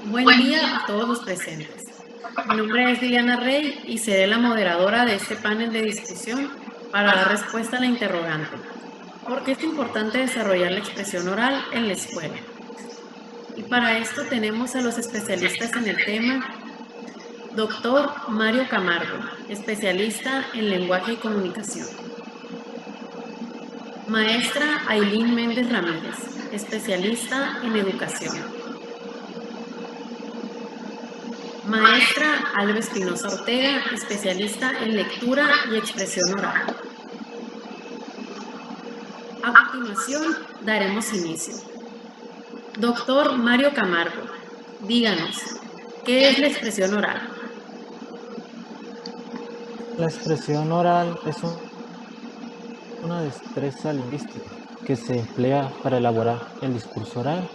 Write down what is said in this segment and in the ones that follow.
Buen día a todos los presentes. Mi nombre es Liliana Rey y seré la moderadora de este panel de discusión para dar respuesta a la interrogante. ¿Por qué es importante desarrollar la expresión oral en la escuela? Y para esto tenemos a los especialistas en el tema, doctor Mario Camargo, especialista en lenguaje y comunicación. Maestra Ailín Méndez Ramírez, especialista en educación. Maestra Alba Espinosa Ortega, especialista en lectura y expresión oral. A continuación, daremos inicio. Doctor Mario Camargo, díganos, ¿qué es la expresión oral? La expresión oral es una destreza lingüística que se emplea para elaborar el discurso oral.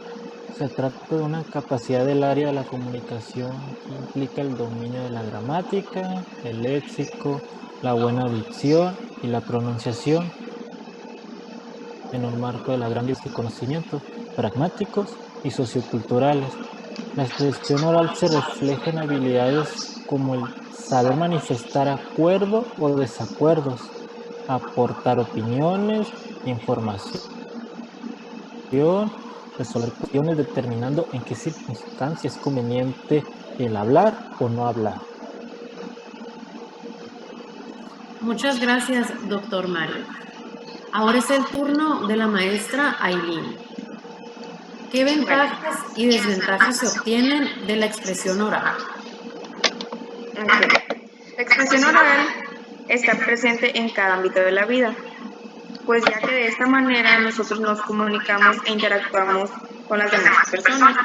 Se trata de una capacidad del área de la comunicación que implica el dominio de la gramática, el léxico, la buena dicción y la pronunciación en un marco de la gran lista de conocimientos pragmáticos y socioculturales. La expresión oral se refleja en habilidades como el saber manifestar acuerdos o desacuerdos, aportar opiniones, información, resolver cuestiones determinando en qué circunstancias es conveniente el hablar o no hablar. Muchas gracias, doctor Mario. Ahora es el turno de la maestra Ailín. ¿Qué ventajas y desventajas se obtienen de la expresión oral? La expresión oral está presente en cada ámbito de la vida, pues ya que de esta manera nosotros nos comunicamos e interactuamos con las demás personas.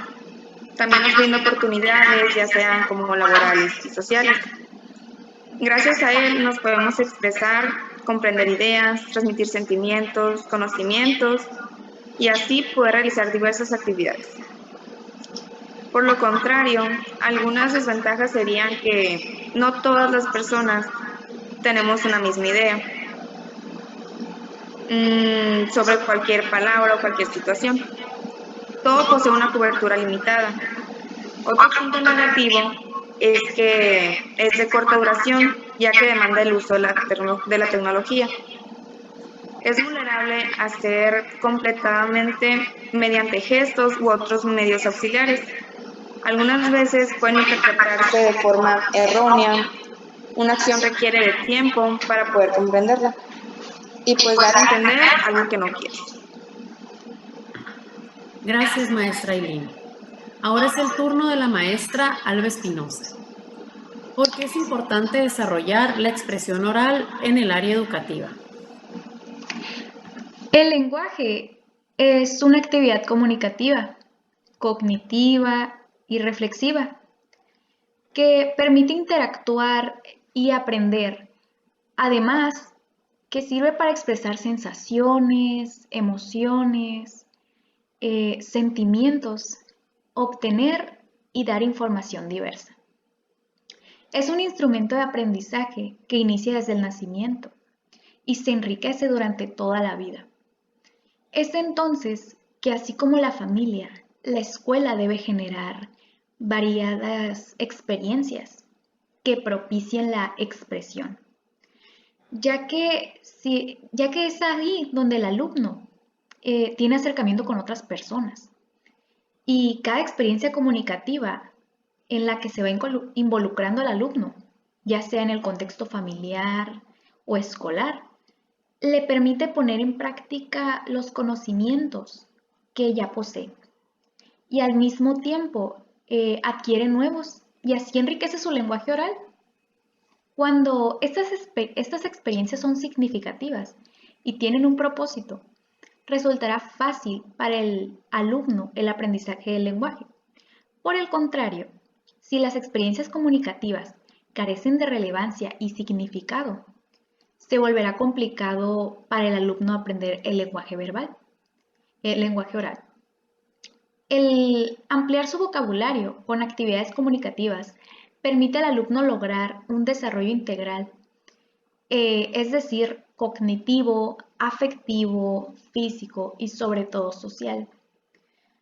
También nos brinda oportunidades, ya sean como laborales y sociales. Gracias a él nos podemos expresar, comprender ideas, transmitir sentimientos, conocimientos y así poder realizar diversas actividades. Por lo contrario, algunas desventajas serían que no todas las personas tenemos una misma idea sobre cualquier palabra o cualquier situación. Todo posee una cobertura limitada. Otro punto negativo es que es de corta duración, ya que demanda el uso de la tecnología. Es vulnerable a ser completamente mediante gestos u otros medios auxiliares. Algunas veces pueden interpretarse de forma errónea. Una acción requiere de tiempo para poder comprenderla y pues dar a entender algo que no quieres. Gracias, maestra Ailín. Ahora es el turno de la maestra Alba Espinosa. ¿Por qué es importante desarrollar la expresión oral en el área educativa? El lenguaje es una actividad comunicativa, cognitiva y reflexiva que permite interactuar y aprender. Además, que sirve para expresar sensaciones, emociones, sentimientos, obtener y dar información diversa. Es un instrumento de aprendizaje que inicia desde el nacimiento y se enriquece durante toda la vida. Es entonces que, así como la familia, la escuela debe generar variadas experiencias que propicien la expresión, ya que es ahí donde el alumno tiene acercamiento con otras personas y cada experiencia comunicativa en la que se va involucrando al alumno, ya sea en el contexto familiar o escolar, le permite poner en práctica los conocimientos que ya posee y al mismo tiempo adquiere nuevos y así enriquece su lenguaje oral. Cuando estas experiencias son significativas y tienen un propósito, resultará fácil para el alumno el aprendizaje del lenguaje. Por el contrario, si las experiencias comunicativas carecen de relevancia y significado, se volverá complicado para el alumno aprender el lenguaje verbal, el lenguaje oral. El ampliar su vocabulario con actividades comunicativas permite al alumno lograr un desarrollo integral, es decir, cognitivo, afectivo, físico y sobre todo social,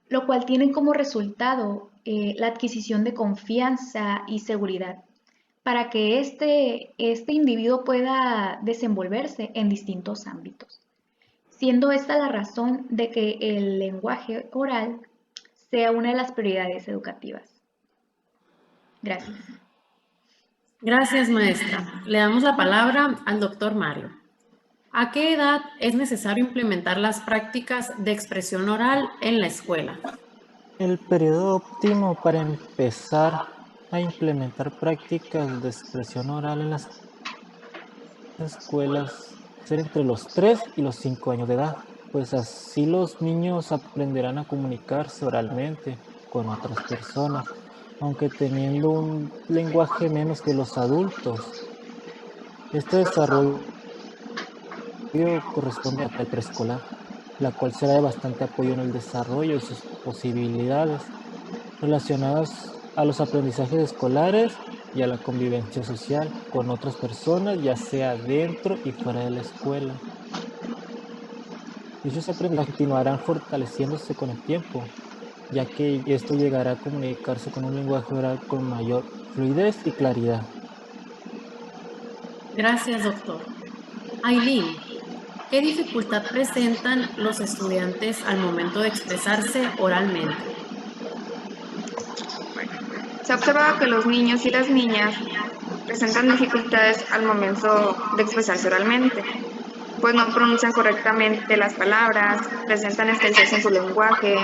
lo cual tiene como resultado la adquisición de confianza y seguridad para que este individuo pueda desenvolverse en distintos ámbitos, siendo esta la razón de que el lenguaje oral sea una de las prioridades educativas. Gracias. Gracias, maestra. Le damos la palabra al doctor Mario. ¿A qué edad es necesario implementar las prácticas de expresión oral en la escuela? El periodo óptimo para empezar a implementar prácticas de expresión oral en las escuelas ser entre los 3 y los 5 años de edad, pues así los niños aprenderán a comunicarse oralmente con otras personas, aunque teniendo un lenguaje menos que los adultos. Este desarrollo corresponde al preescolar, la cual será de bastante apoyo en el desarrollo de sus posibilidades relacionadas a los aprendizajes escolares y a la convivencia social con otras personas, ya sea dentro y fuera de la escuela. Dichos aprendizajes continuarán fortaleciéndose con el tiempo, ya que esto llegará a comunicarse con un lenguaje oral con mayor fluidez y claridad. Gracias, doctor. Aileen, ¿qué dificultad presentan los estudiantes al momento de expresarse oralmente? Se ha observado que los niños y las niñas presentan dificultades al momento de expresarse oralmente, pues no pronuncian correctamente las palabras, presentan estrechez en su lenguaje,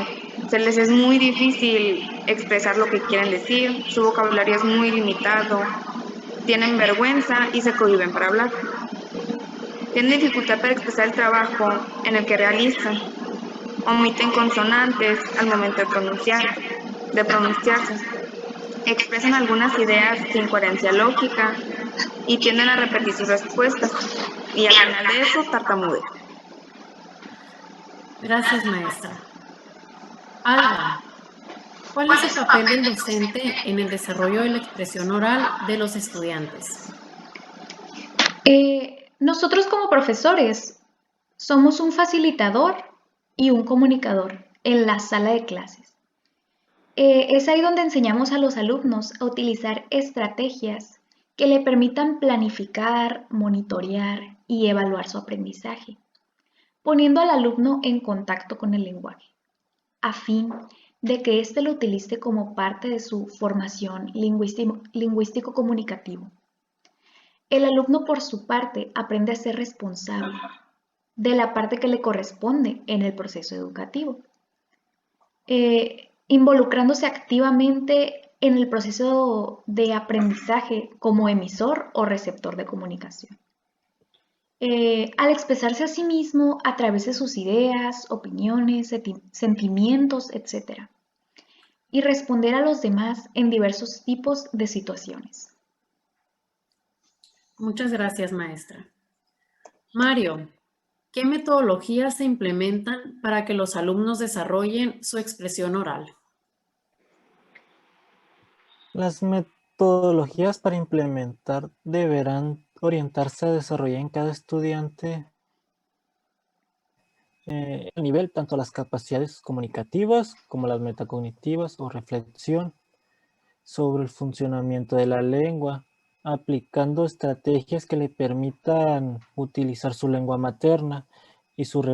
se les es muy difícil expresar lo que quieren decir, su vocabulario es muy limitado, tienen vergüenza y se cohíben para hablar. Tienen dificultad para expresar el trabajo en el que realizan, omiten consonantes al momento de pronunciarse, expresan algunas ideas sin coherencia lógica y tienden a repetir sus respuestas y al final de eso tartamudean. Gracias, maestra. Alba, ¿cuál es el papel del docente en el desarrollo de la expresión oral de los estudiantes? Nosotros como profesores somos un facilitador y un comunicador en la sala de clases. Es ahí donde enseñamos a los alumnos a utilizar estrategias que le permitan planificar, monitorear y evaluar su aprendizaje, poniendo al alumno en contacto con el lenguaje, a fin de que éste lo utilice como parte de su formación lingüístico-comunicativo. El alumno, por su parte, aprende a ser responsable de la parte que le corresponde en el proceso educativo, involucrándose activamente en el proceso de aprendizaje como emisor o receptor de comunicación. Al expresarse a sí mismo a través de sus ideas, opiniones, sentimientos, etc. Y responder a los demás en diversos tipos de situaciones. Muchas gracias, maestra. Mario, ¿qué metodologías se implementan para que los alumnos desarrollen su expresión oral? Las metodologías para implementar deberán orientarse a desarrollar en cada estudiante a nivel tanto las capacidades comunicativas como las metacognitivas o reflexión sobre el funcionamiento de la lengua, aplicando estrategias que le permitan utilizar su lengua materna y sus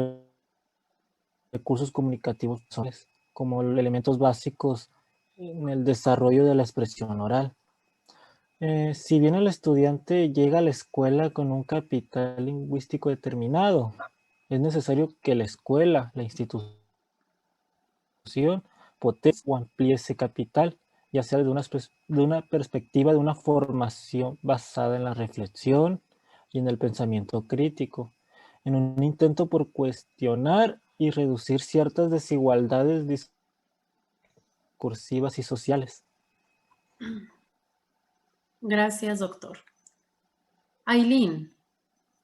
recursos comunicativos como elementos básicos en el desarrollo de la expresión oral. Si bien el estudiante llega a la escuela con un capital lingüístico determinado, es necesario que la escuela, la institución, potencie o amplíe ese capital, ya sea de una perspectiva de una formación basada en la reflexión y en el pensamiento crítico, en un intento por cuestionar y reducir ciertas desigualdades discursivas y sociales. Gracias, doctor. Aileen,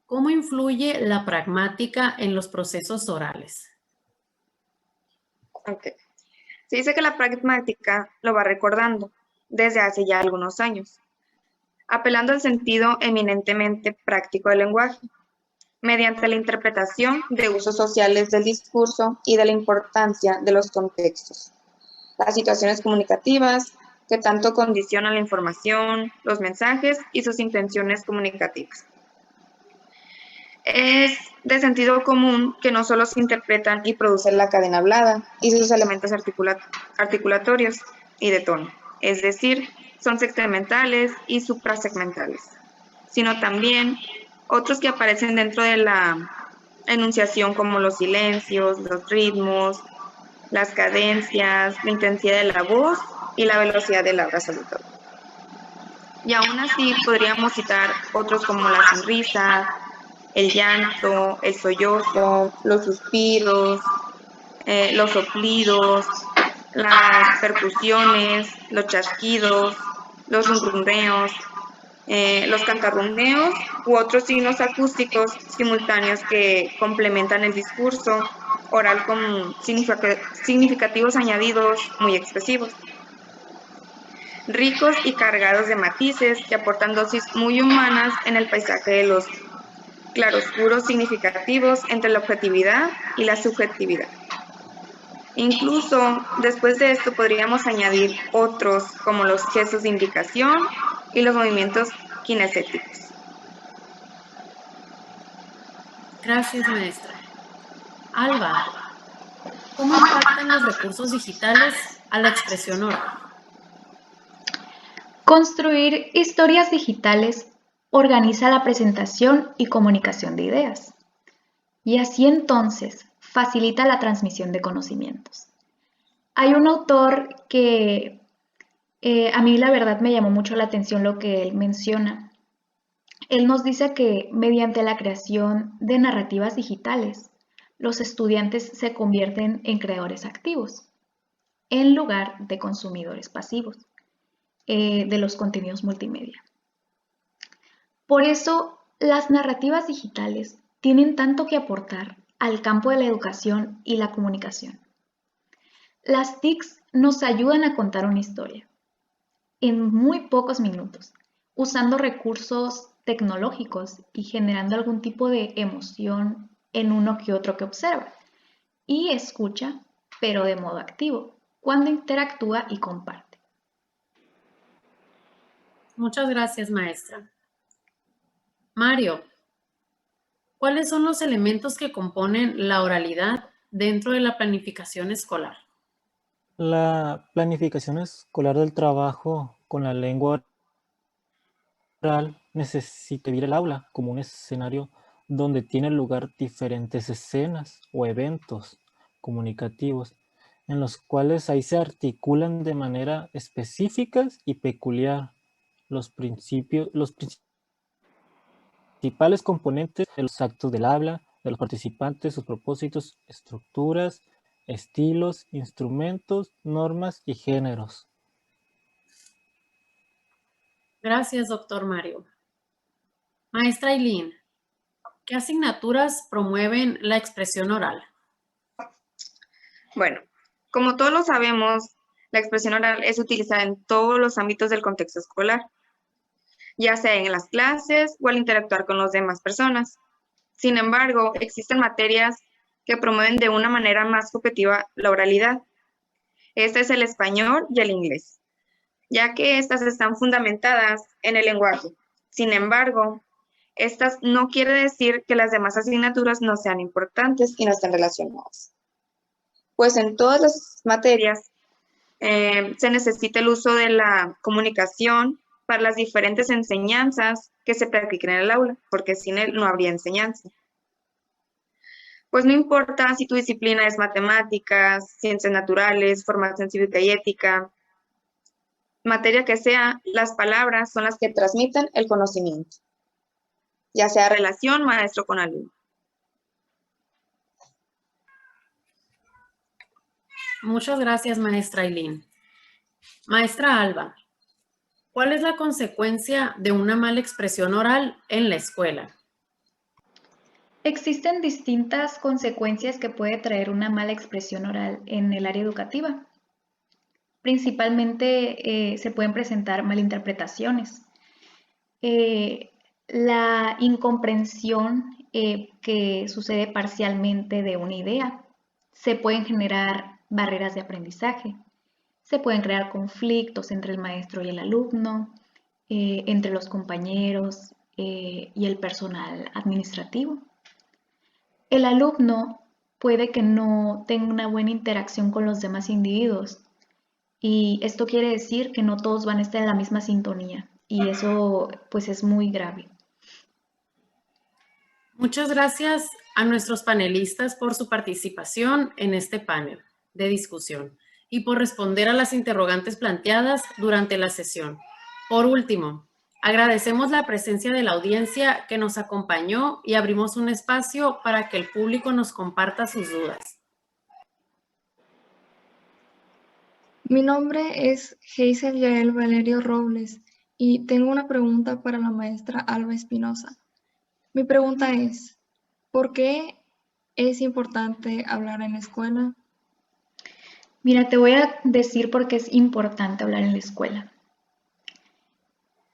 ¿cómo influye la pragmática en los procesos orales? Okay. Se dice que la pragmática lo va recordando desde hace ya algunos años, apelando al sentido eminentemente práctico del lenguaje, mediante la interpretación de usos sociales del discurso y de la importancia de los contextos. las situaciones comunicativas que tanto condicionan la información, los mensajes y sus intenciones comunicativas. Es de sentido común que no solo se interpretan y producen la cadena hablada y sus elementos articulatorios y de tono, es decir, son segmentales y suprasegmentales, sino también otros que aparecen dentro de la enunciación como los silencios, los ritmos, las cadencias, la intensidad de la voz y la velocidad del habla sobre todo. Y aún así podríamos citar otros como la sonrisa, el llanto, el sollozo, los suspiros, los soplidos, las percusiones, los chasquidos, los ronroneos, los cantarroneos u otros signos acústicos simultáneos que complementan el discurso oral con significativos añadidos muy expresivos, ricos y cargados de matices que aportan dosis muy humanas en el paisaje de los claroscuros significativos entre la objetividad y la subjetividad. Incluso después de esto podríamos añadir otros como los gestos de indicación y los movimientos kinestésicos. Gracias, maestra. Alba, ¿cómo impactan los recursos digitales a la expresión oral? Construir historias digitales organiza la presentación y comunicación de ideas, y así entonces facilita la transmisión de conocimientos. Hay un autor que a mí la verdad me llamó mucho la atención lo que él menciona. Él nos dice que mediante la creación de narrativas digitales, los estudiantes se convierten en creadores activos, en lugar de consumidores pasivos de los contenidos multimedia. Por eso, las narrativas digitales tienen tanto que aportar al campo de la educación y la comunicación. Las TICs nos ayudan a contar una historia en muy pocos minutos, usando recursos tecnológicos y generando algún tipo de emoción en uno que otro que observa y escucha, pero de modo activo, cuando interactúa y comparte. Muchas gracias, maestra. Mario, ¿cuáles son los elementos que componen la oralidad dentro de la planificación escolar? La planificación escolar del trabajo con la lengua oral necesita vivir el aula como un escenario donde tienen lugar diferentes escenas o eventos comunicativos en los cuales ahí se articulan de manera específicas y peculiar los principales componentes de los actos del habla, de los participantes, sus propósitos, estructuras, estilos, instrumentos, normas y géneros. Gracias, doctor Mario. Maestra Aileen, ¿qué asignaturas promueven la expresión oral? Bueno, como todos lo sabemos, la expresión oral es utilizada en todos los ámbitos del contexto escolar, ya sea en las clases o al interactuar con las demás personas. Sin embargo, existen materias que promueven de una manera más objetiva la oralidad. Este es el español y el inglés, ya que estas están fundamentadas en el lenguaje. Sin embargo, estas no quiere decir que las demás asignaturas no sean importantes y no estén relacionadas. Pues en todas las materias se necesita el uso de la comunicación para las diferentes enseñanzas que se practiquen en el aula, porque sin él no habría enseñanza. Pues no importa si tu disciplina es matemáticas, ciencias naturales, formación cívica y ética, materia que sea, las palabras son las que transmiten el conocimiento, ya sea relación maestro con alumno. Muchas gracias, maestra Aileen. Maestra Alba, ¿cuál es la consecuencia de una mala expresión oral en la escuela? Existen distintas consecuencias que puede traer una mala expresión oral en el área educativa. Principalmente se pueden presentar malinterpretaciones. La incomprensión que sucede parcialmente de una idea. Se pueden generar barreras de aprendizaje. Se pueden crear conflictos entre el maestro y el alumno, entre los compañeros y el personal administrativo. El alumno puede que no tenga una buena interacción con los demás individuos y esto quiere decir que no todos van a estar en la misma sintonía y eso pues es muy grave. Muchas gracias a nuestros panelistas por su participación en este panel de discusión y por responder a las interrogantes planteadas durante la sesión. Por último, agradecemos la presencia de la audiencia que nos acompañó y abrimos un espacio para que el público nos comparta sus dudas. Mi nombre es Hazel Yael Valerio Robles y tengo una pregunta para la maestra Alba Espinosa. Mi pregunta es, ¿por qué es importante hablar en la escuela? Mira, te voy a decir por qué es importante hablar en la escuela.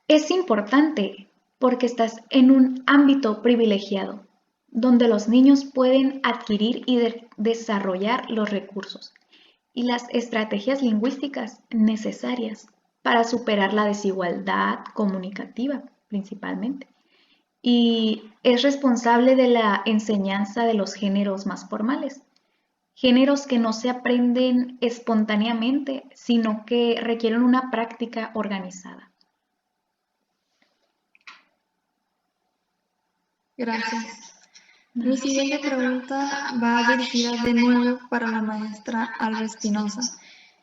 Es importante porque estás en un ámbito privilegiado, donde los niños pueden adquirir y desarrollar los recursos y las estrategias lingüísticas necesarias para superar la desigualdad comunicativa, principalmente. Y es responsable de la enseñanza de los géneros más formales, géneros que no se aprenden espontáneamente, sino que requieren una práctica organizada. Gracias. Mi siguiente pregunta va dirigida de nuevo para la maestra Alba Espinosa.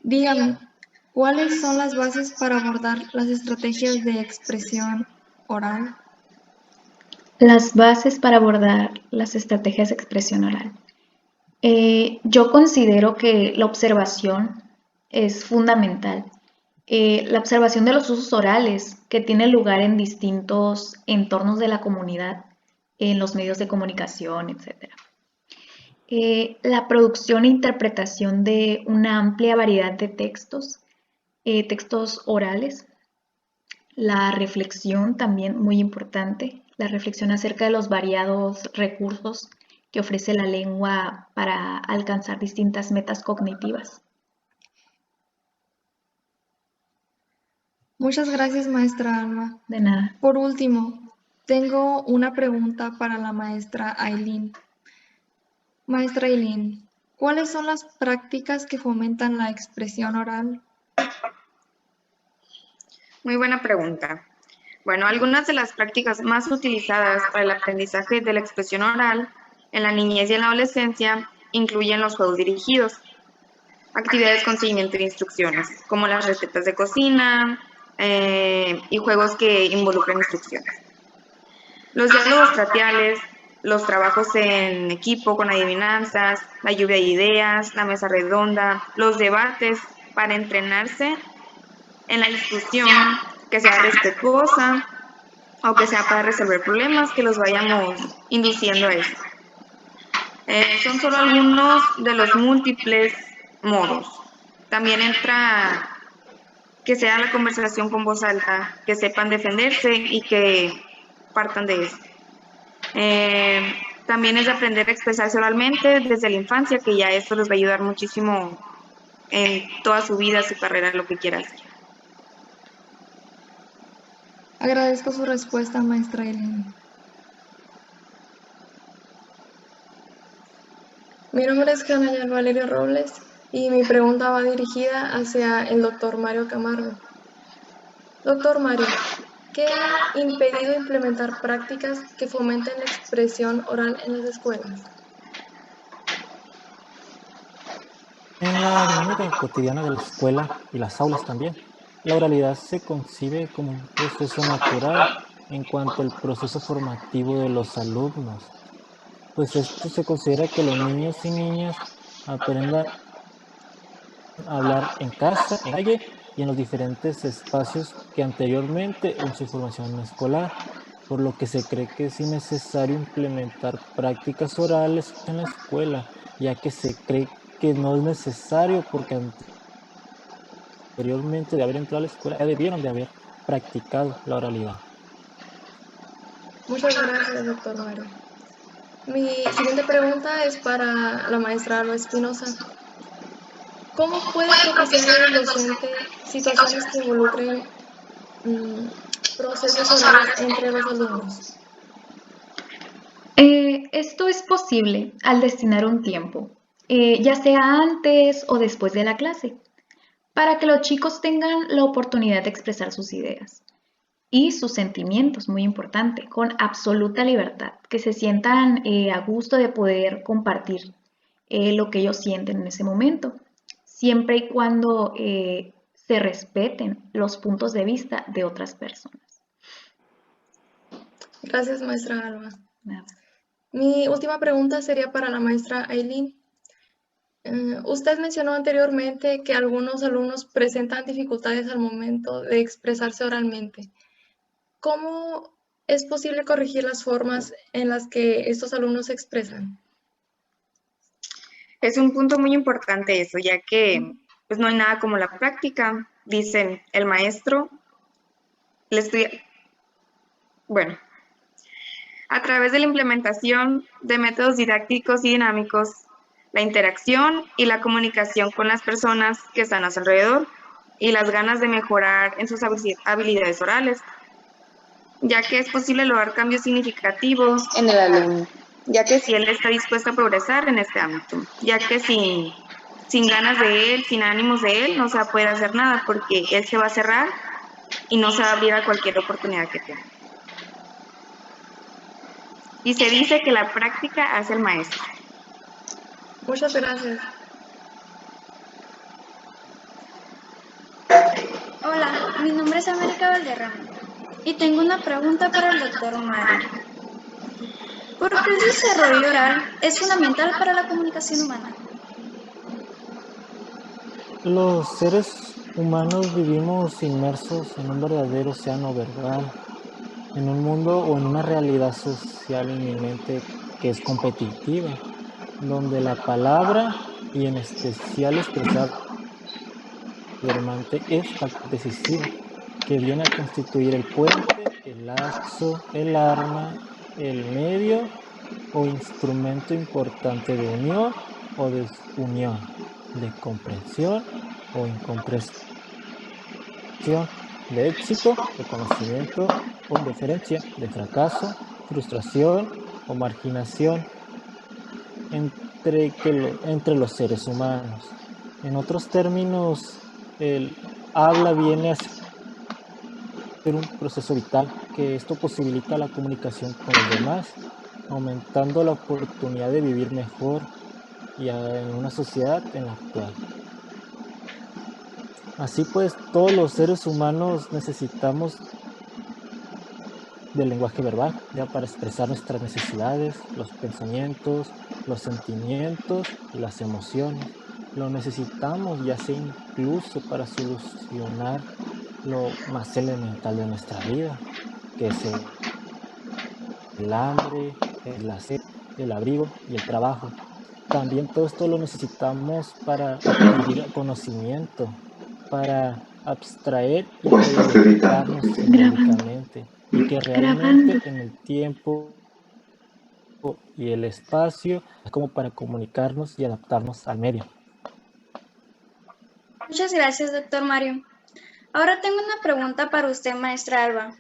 Dígame, ¿cuáles son las bases para abordar las estrategias de expresión oral? Las bases para abordar las estrategias de expresión oral. Yo considero que la observación es fundamental. La observación de los usos orales que tiene lugar en distintos entornos de la comunidad, en los medios de comunicación, etc. La producción e interpretación de una amplia variedad de textos, textos orales. La reflexión también muy importante, la reflexión acerca de los variados recursos que ofrece la lengua para alcanzar distintas metas cognitivas. Muchas gracias, maestra Alba. De nada. Por último, tengo una pregunta para la maestra Aileen. Maestra Aileen, ¿cuáles son las prácticas que fomentan la expresión oral? Muy buena pregunta. Bueno, algunas de las prácticas más utilizadas para el aprendizaje de la expresión oral en la niñez y en la adolescencia incluyen los juegos dirigidos, actividades con seguimiento de instrucciones, como las recetas de cocina y juegos que involucran instrucciones. Los diálogos trateales, los trabajos en equipo con adivinanzas, la lluvia de ideas, la mesa redonda, los debates para entrenarse en la discusión, que sea respetuosa o que sea para resolver problemas que los vayamos induciendo a eso. Son solo algunos de los múltiples modos. También entra que sea la conversación con voz alta, que sepan defenderse y que partan de eso. También es aprender a expresarse oralmente desde la infancia, que ya esto les va a ayudar muchísimo en toda su vida, su carrera, lo que quiera hacer. Agradezco su respuesta, maestra Aileen. Mi nombre es Hanayal Valerio Robles y mi pregunta va dirigida hacia el doctor Mario Camargo. Doctor Mario, ¿qué ha impedido implementar prácticas que fomenten la expresión oral en las escuelas? En la dinámica cotidiana de la escuela y las aulas también, la oralidad se concibe como un proceso natural en cuanto al proceso formativo de los alumnos, pues esto se considera que los niños y niñas aprendan a hablar en casa, en la calle y en los diferentes espacios que anteriormente en su formación escolar, por lo que se cree que es innecesario implementar prácticas orales en la escuela, ya que se cree que no es necesario porque anteriormente de haber entrado a la escuela ya debieron de haber practicado la oralidad. Muchas gracias, doctor Mario. Mi siguiente pregunta es para la maestra Alba Espinosa. ¿Cómo puede propiciar el docente situaciones que involucren procesos orales entre los alumnos? Esto es posible al destinar un tiempo, ya sea antes o después de la clase, para que los chicos tengan la oportunidad de expresar sus ideas y sus sentimientos, muy importante, con absoluta libertad, que se sientan a gusto de poder compartir lo que ellos sienten en ese momento, siempre y cuando se respeten los puntos de vista de otras personas. Gracias, maestra Alba. Nada. Mi última pregunta sería para la maestra Aileen. Usted mencionó anteriormente que algunos alumnos presentan dificultades al momento de expresarse oralmente. ¿Cómo es posible corregir las formas en las que estos alumnos se expresan? Es un punto muy importante eso, ya que pues no hay nada como la práctica. Dicen, el maestro, bueno, a través de la implementación de métodos didácticos y dinámicos, la interacción y la comunicación con las personas que están a su alrededor y las ganas de mejorar en sus habilidades orales, ya que es posible lograr cambios significativos en el alumno, ya que si él está dispuesto a progresar en este ámbito, ya que sin ganas de él, sin ánimos de él, no se va a poder hacer nada porque él se va a cerrar y no se va a abrir a cualquier oportunidad que tenga. Y se dice que la práctica hace el maestro. Muchas gracias. Hola, mi nombre es América Valderrama y tengo una pregunta para el doctor Mario. ¿Por qué el desarrollo oral es fundamental para la comunicación humana? Los seres humanos vivimos inmersos en un verdadero océano verbal, en un mundo o en una realidad social inminente que es competitiva, donde la palabra y en especial expresar verbalmente es factor decisivo, que viene a constituir el puente, el lazo, el arma, el medio o instrumento importante de unión o desunión, de comprensión o incomprensión, de éxito, reconocimiento o indiferencia, de fracaso, frustración o marginación entre los seres humanos. En otros términos, el habla viene a ser un proceso vital, que esto posibilita la comunicación con los demás, aumentando la oportunidad de vivir mejor y en una sociedad en la actual. Así pues, todos los seres humanos necesitamos del lenguaje verbal, ya para expresar nuestras necesidades, los pensamientos, los sentimientos y las emociones. Lo necesitamos ya sea incluso para solucionar lo más elemental de nuestra vida, que es el hambre, la sed, el abrigo y el trabajo. También todo esto lo necesitamos para adquirir conocimiento, para abstraer y proyectarnos simbólicamente, y que realmente en el tiempo y el espacio es como para comunicarnos y adaptarnos al medio. Muchas gracias, doctor Mario. Ahora tengo una pregunta para usted, maestra Alba.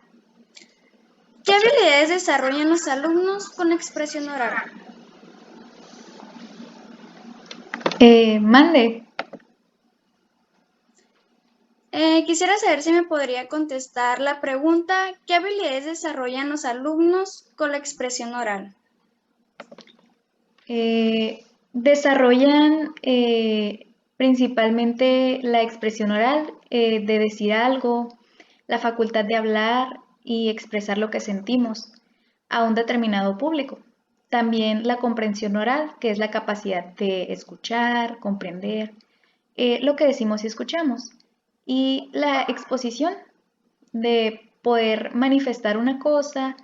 ¿Qué habilidades desarrollan los alumnos con la expresión oral? Mande. Quisiera saber si me podría contestar la pregunta, ¿qué habilidades desarrollan los alumnos con la expresión oral? Desarrollan principalmente la expresión oral, de decir algo, la facultad de hablar y expresar lo que sentimos a un determinado público. También la comprensión oral, que es la capacidad de escuchar, comprender lo que decimos y escuchamos. Y la exposición, de poder manifestar una cosa,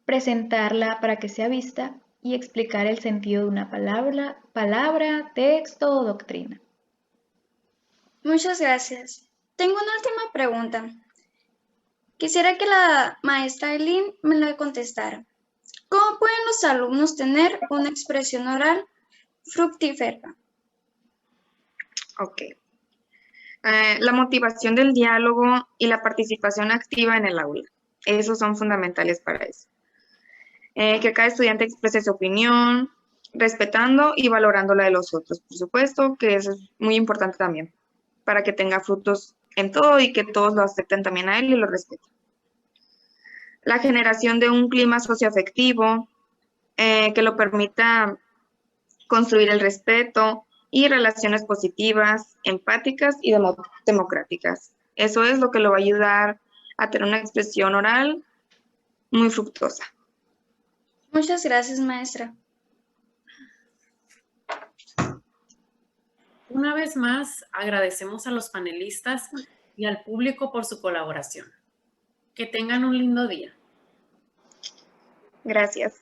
presentarla para que sea vista y explicar el sentido de una palabra, texto o doctrina. Muchas gracias. Tengo una última pregunta. Quisiera que la maestra Aileen me la contestara. ¿Cómo pueden los alumnos tener una expresión oral fructífera? Ok. La motivación del diálogo y la participación activa en el aula. Esos son fundamentales para eso. Que cada estudiante exprese su opinión, respetando y valorando la de los otros, por supuesto, que eso es muy importante también, para que tenga frutos en todo y que todos lo acepten también a él y lo respeten. La generación de un clima socioafectivo que lo permita construir el respeto y relaciones positivas, empáticas y democráticas. Eso es lo que lo va a ayudar a tener una expresión oral muy fructuosa. Muchas gracias, maestra. Una vez más, agradecemos a los panelistas y al público por su colaboración. Que tengan un lindo día. Gracias.